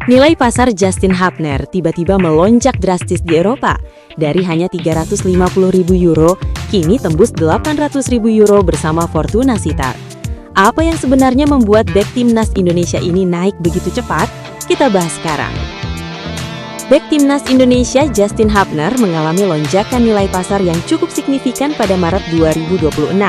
Nilai pasar Justin Hubner tiba-tiba melonjak drastis di Eropa. Dari hanya 350.000 euro, kini tembus 800.000 euro bersama Fortuna Sittard. Apa yang sebenarnya membuat bek timnas Indonesia ini naik begitu cepat? Kita bahas sekarang. Bek timnas Indonesia Justin Hubner mengalami lonjakan nilai pasar yang cukup signifikan pada Maret 2026.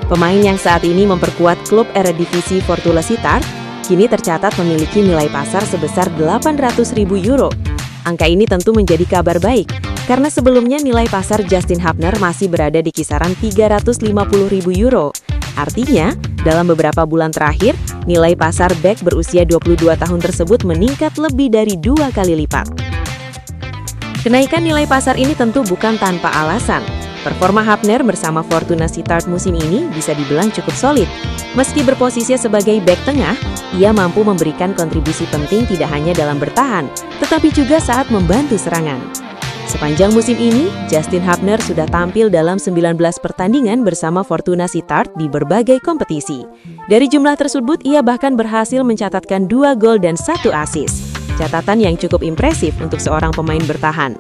Pemain yang saat ini memperkuat klub Eredivisie Fortuna Sittard kini tercatat memiliki nilai pasar sebesar 800.000 euro. Angka ini tentu menjadi kabar baik, karena sebelumnya nilai pasar Justin Hubner masih berada di kisaran 350.000 euro. Artinya, dalam beberapa bulan terakhir, nilai pasar bek berusia 22 tahun tersebut meningkat lebih dari 2 kali lipat. Kenaikan nilai pasar ini tentu bukan tanpa alasan. Performa Hubner bersama Fortuna Sittard musim ini bisa dibilang cukup solid. Meski berposisi sebagai bek tengah, ia mampu memberikan kontribusi penting tidak hanya dalam bertahan, tetapi juga saat membantu serangan. Sepanjang musim ini, Justin Hubner sudah tampil dalam 19 pertandingan bersama Fortuna Sittard di berbagai kompetisi. Dari jumlah tersebut, ia bahkan berhasil mencatatkan 2 gol dan 1 assist. Catatan yang cukup impresif untuk seorang pemain bertahan.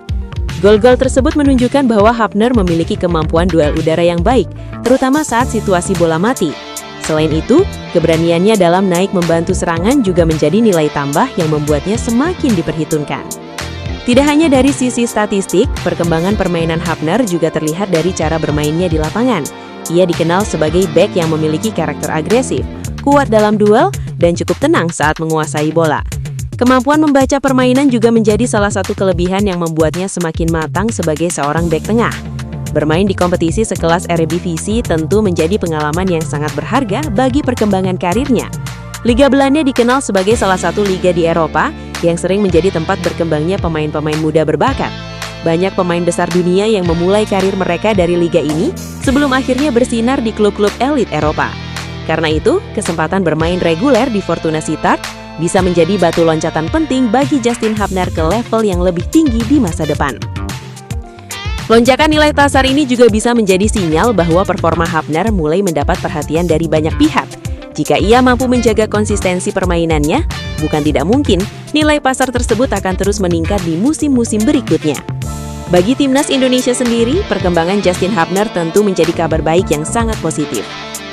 Gol-gol tersebut menunjukkan bahwa Hubner memiliki kemampuan duel udara yang baik, terutama saat situasi bola mati. Selain itu, keberaniannya dalam naik membantu serangan juga menjadi nilai tambah yang membuatnya semakin diperhitungkan. Tidak hanya dari sisi statistik, perkembangan permainan Hubner juga terlihat dari cara bermainnya di lapangan. Ia dikenal sebagai bek yang memiliki karakter agresif, kuat dalam duel, dan cukup tenang saat menguasai bola. Kemampuan membaca permainan juga menjadi salah satu kelebihan yang membuatnya semakin matang sebagai seorang bek tengah. Bermain di kompetisi sekelas Eredivisie tentu menjadi pengalaman yang sangat berharga bagi perkembangan karirnya. Liga Belanda dikenal sebagai salah satu liga di Eropa yang sering menjadi tempat berkembangnya pemain-pemain muda berbakat. Banyak pemain besar dunia yang memulai karir mereka dari liga ini sebelum akhirnya bersinar di klub-klub elit Eropa. Karena itu, kesempatan bermain reguler di Fortuna Sittard bisa menjadi batu loncatan penting bagi Justin Hubner ke level yang lebih tinggi di masa depan. Lonjakan nilai pasar ini juga bisa menjadi sinyal bahwa performa Hubner mulai mendapat perhatian dari banyak pihak. Jika ia mampu menjaga konsistensi permainannya, bukan tidak mungkin nilai pasar tersebut akan terus meningkat di musim-musim berikutnya. Bagi timnas Indonesia sendiri, perkembangan Justin Hubner tentu menjadi kabar baik yang sangat positif.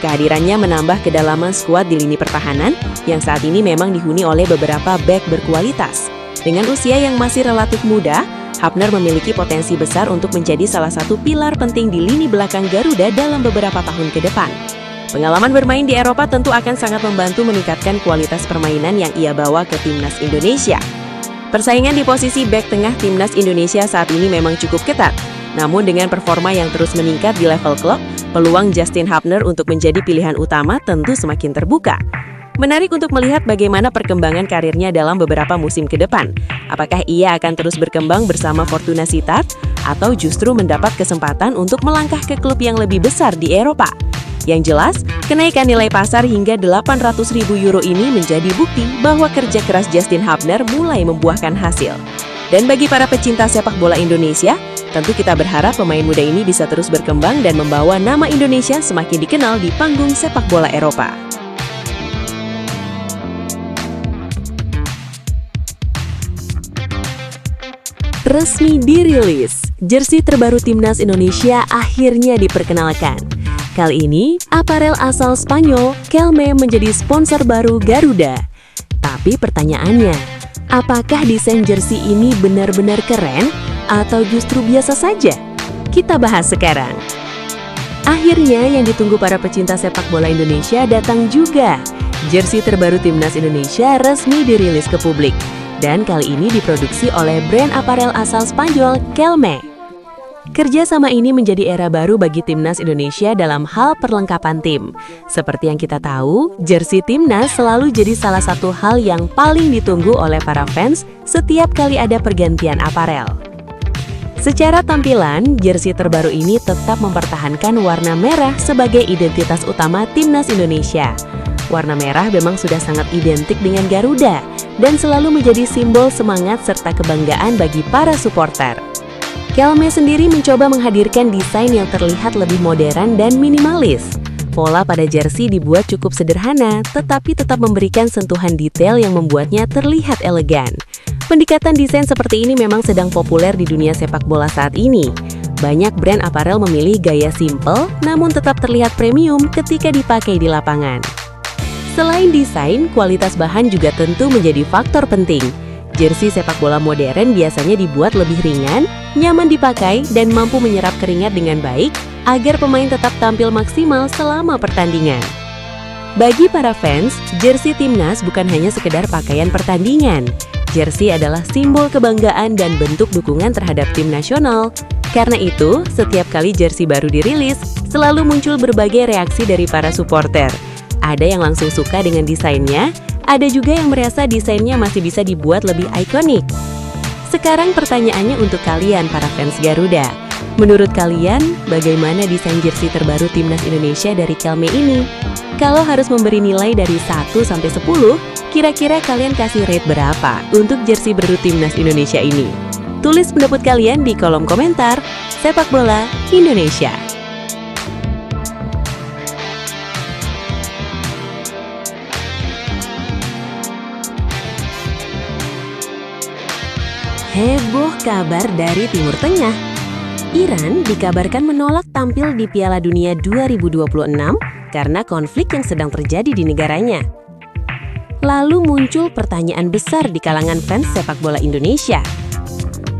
Kehadirannya menambah kedalaman skuad di lini pertahanan yang saat ini memang dihuni oleh beberapa bek berkualitas. Dengan usia yang masih relatif muda, Hubner memiliki potensi besar untuk menjadi salah satu pilar penting di lini belakang Garuda dalam beberapa tahun ke depan. Pengalaman bermain di Eropa tentu akan sangat membantu meningkatkan kualitas permainan yang ia bawa ke timnas Indonesia. Persaingan di posisi bek tengah timnas Indonesia saat ini memang cukup ketat. Namun dengan performa yang terus meningkat di level klub, peluang Justin Hubner untuk menjadi pilihan utama tentu semakin terbuka. Menarik untuk melihat bagaimana perkembangan karirnya dalam beberapa musim ke depan. Apakah ia akan terus berkembang bersama Fortuna Sittard atau justru mendapat kesempatan untuk melangkah ke klub yang lebih besar di Eropa? Yang jelas, kenaikan nilai pasar hingga 800.000 euro ini menjadi bukti bahwa kerja keras Justin Hubner mulai membuahkan hasil. Dan bagi para pecinta sepak bola Indonesia, tentu kita berharap pemain muda ini bisa terus berkembang dan membawa nama Indonesia semakin dikenal di panggung sepak bola Eropa. Resmi dirilis, jersey terbaru timnas Indonesia akhirnya diperkenalkan. Kali ini, aparel asal Spanyol, Kelme menjadi sponsor baru Garuda. Tapi pertanyaannya, apakah desain jersey ini benar-benar keren atau justru biasa saja? Kita bahas sekarang. Akhirnya yang ditunggu para pecinta sepak bola Indonesia datang juga. Jersey terbaru timnas Indonesia resmi dirilis ke publik. Dan kali ini diproduksi oleh brand aparel asal Spanyol, Kelme. Kerjasama ini menjadi era baru bagi timnas Indonesia dalam hal perlengkapan tim. Seperti yang kita tahu, jersey timnas selalu jadi salah satu hal yang paling ditunggu oleh para fans setiap kali ada pergantian aparel. Secara tampilan, jersey terbaru ini tetap mempertahankan warna merah sebagai identitas utama timnas Indonesia. Warna merah memang sudah sangat identik dengan Garuda dan selalu menjadi simbol semangat serta kebanggaan bagi para supporter. Kelme sendiri mencoba menghadirkan desain yang terlihat lebih modern dan minimalis. Pola pada jersey dibuat cukup sederhana, tetapi tetap memberikan sentuhan detail yang membuatnya terlihat elegan. Pendekatan desain seperti ini memang sedang populer di dunia sepak bola saat ini. Banyak brand aparel memilih gaya simple, namun tetap terlihat premium ketika dipakai di lapangan. Selain desain, kualitas bahan juga tentu menjadi faktor penting. Jersey sepak bola modern biasanya dibuat lebih ringan, nyaman dipakai, dan mampu menyerap keringat dengan baik agar pemain tetap tampil maksimal selama pertandingan. Bagi para fans, jersey timnas bukan hanya sekedar pakaian pertandingan. Jersey adalah simbol kebanggaan dan bentuk dukungan terhadap tim nasional. Karena itu, setiap kali jersey baru dirilis, selalu muncul berbagai reaksi dari para supporter. Ada yang langsung suka dengan desainnya, ada juga yang merasa desainnya masih bisa dibuat lebih ikonik. Sekarang pertanyaannya untuk kalian para fans Garuda. Menurut kalian, bagaimana desain jersey terbaru Timnas Indonesia dari Kelme ini? Kalau harus memberi nilai dari 1 sampai 10, kira-kira kalian kasih rate berapa untuk jersey baru Timnas Indonesia ini? Tulis pendapat kalian di kolom komentar. Sepak Bola Indonesia. Heboh kabar dari Timur Tengah. Iran dikabarkan menolak tampil di Piala Dunia 2026 karena konflik yang sedang terjadi di negaranya. Lalu muncul pertanyaan besar di kalangan fans sepak bola Indonesia.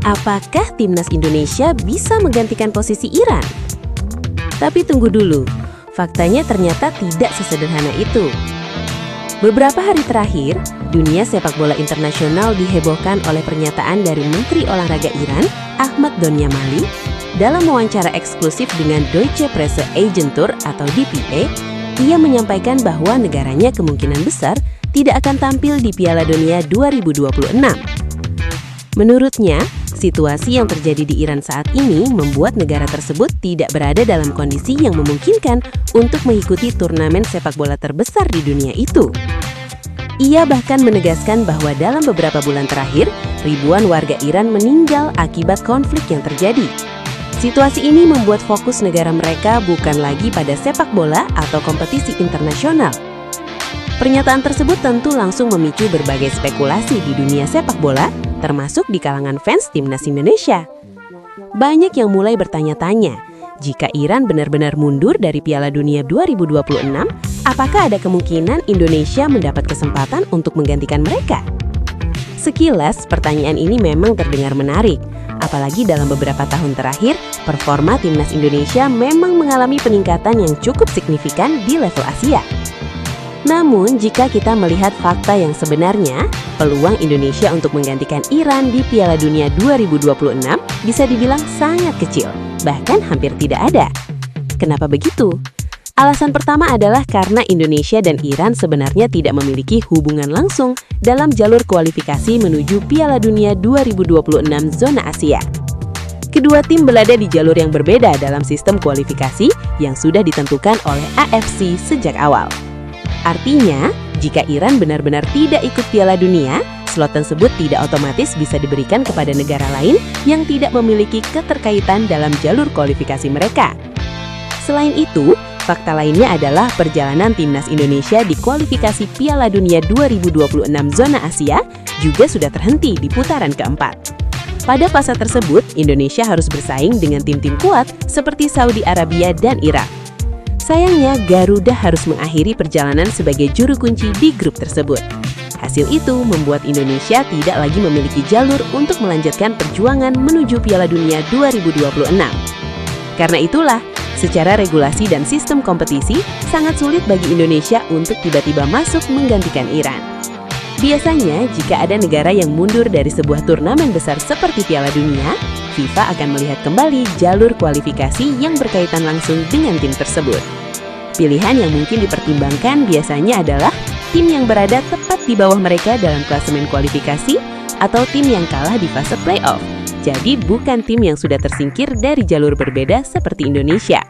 Apakah Timnas Indonesia bisa menggantikan posisi Iran? Tapi tunggu dulu, faktanya ternyata tidak sesederhana itu. Beberapa hari terakhir, dunia sepak bola internasional dihebohkan oleh pernyataan dari Menteri Olahraga Iran, Ahmad Donyamali, dalam wawancara eksklusif dengan Deutsche Presse Agentur atau DPA. Ia menyampaikan bahwa negaranya kemungkinan besar tidak akan tampil di Piala Dunia 2026. Menurutnya, situasi yang terjadi di Iran saat ini membuat negara tersebut tidak berada dalam kondisi yang memungkinkan untuk mengikuti turnamen sepak bola terbesar di dunia itu. Ia bahkan menegaskan bahwa dalam beberapa bulan terakhir, ribuan warga Iran meninggal akibat konflik yang terjadi. Situasi ini membuat fokus negara mereka bukan lagi pada sepak bola atau kompetisi internasional. Pernyataan tersebut tentu langsung memicu berbagai spekulasi di dunia sepak bola, termasuk di kalangan fans Timnas Indonesia. Banyak yang mulai bertanya-tanya, jika Iran benar-benar mundur dari Piala Dunia 2026, apakah ada kemungkinan Indonesia mendapat kesempatan untuk menggantikan mereka? Sekilas, pertanyaan ini memang terdengar menarik. Apalagi dalam beberapa tahun terakhir, performa Timnas Indonesia memang mengalami peningkatan yang cukup signifikan di level Asia. Namun, jika kita melihat fakta yang sebenarnya, peluang Indonesia untuk menggantikan Iran di Piala Dunia 2026 bisa dibilang sangat kecil, bahkan hampir tidak ada. Kenapa begitu? Alasan pertama adalah karena Indonesia dan Iran sebenarnya tidak memiliki hubungan langsung dalam jalur kualifikasi menuju Piala Dunia 2026 zona Asia. Kedua tim berada di jalur yang berbeda dalam sistem kualifikasi yang sudah ditentukan oleh AFC sejak awal. Artinya, jika Iran benar-benar tidak ikut Piala Dunia, slot tersebut tidak otomatis bisa diberikan kepada negara lain yang tidak memiliki keterkaitan dalam jalur kualifikasi mereka. Selain itu, fakta lainnya adalah perjalanan Timnas Indonesia di kualifikasi Piala Dunia 2026 zona Asia juga sudah terhenti di putaran keempat. Pada fase tersebut, Indonesia harus bersaing dengan tim-tim kuat seperti Saudi Arabia dan Irak. Sayangnya, Garuda harus mengakhiri perjalanan sebagai juru kunci di grup tersebut. Hasil itu membuat Indonesia tidak lagi memiliki jalur untuk melanjutkan perjuangan menuju Piala Dunia 2026. Karena itulah, secara regulasi dan sistem kompetisi, sangat sulit bagi Indonesia untuk tiba-tiba masuk menggantikan Iran. Biasanya, jika ada negara yang mundur dari sebuah turnamen besar seperti Piala Dunia, FIFA akan melihat kembali jalur kualifikasi yang berkaitan langsung dengan tim tersebut. Pilihan yang mungkin dipertimbangkan biasanya adalah tim yang berada tepat di bawah mereka dalam klasemen kualifikasi atau tim yang kalah di fase playoff. Jadi bukan tim yang sudah tersingkir dari jalur berbeda seperti Indonesia.